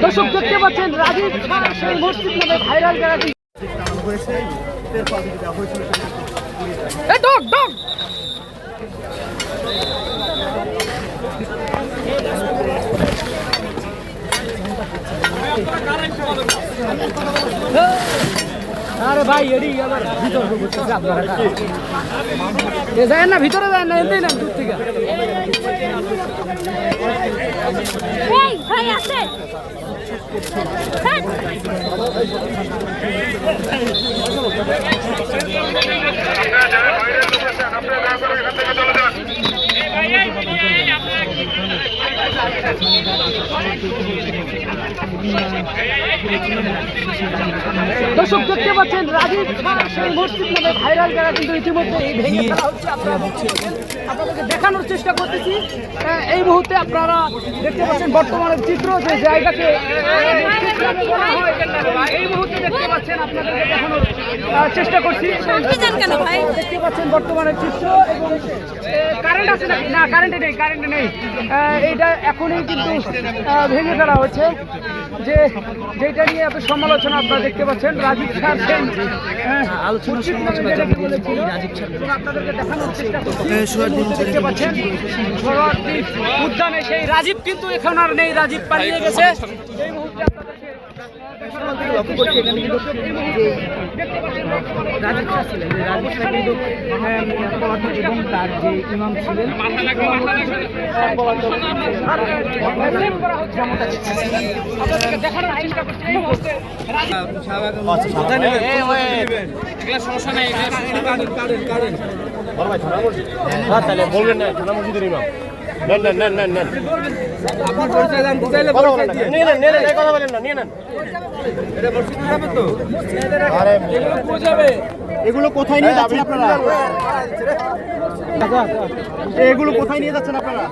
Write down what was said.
দর্শক দেখতে পাচ্ছেন রাজীব খান সেই মসজিদ নামে ভাইরাল জায়গাটি। আরে ভাই এডি আবার ভিতর ঢুকছে আপনারা যায় না, ভিতরে যায় না, এমনি না দূর থেকে। এই ভাই আছে দর্শক দেখতে পাচ্ছেন রাজীব খান সেই মসজিদ নামে ভাইরাল জায়গা কিন্তু ইতিমধ্যে ভেঙে ফেলা হচ্ছে। আপনাদেরকে দেখানোর চেষ্টা করতেছি। এই মুহূর্তে আপনারা দেখতে পাচ্ছেন বর্তমানের চিত্র, যে জায়গাকে এই মুহূর্তে দেখতে পাচ্ছেন, আপনাদেরকে দেখানোর চেষ্টা করছি। দেখতে পাচ্ছেন বর্তমানের চিত্র এবং কারেন্ট আছে নাকি? না, কারেন্টে নেই। এইটা এখনই কিন্তু ভেঙে ফেলা হচ্ছে, যেটা নিয়ে এত সমালোচনা আপনারা দেখতে পাচ্ছেন। রাজীব স্যার সেই আলোচনা বলেছিল, আপনাদেরকে দেখানোর চেষ্টা করছি। দেখতে পাচ্ছেন শরণার্থী উদ্যানে সেই রাজীব কিন্তু এখন আর নেই, রাজীব পালিয়ে গেছে। এই মুহূর্তে লক্ষ্য করছি এখানে কিন্তু রাজীব স্যার ছিলেন, রাজীব স্যার কিন্তু এবং তার যে ইমাম ছিলেন বলবেন না মসজিদের ইমাম এগুলো কোথায় নিয়ে যাচ্ছেন আপনারা? এগুলো কোথায় নিয়ে যাচ্ছেন আপনারা?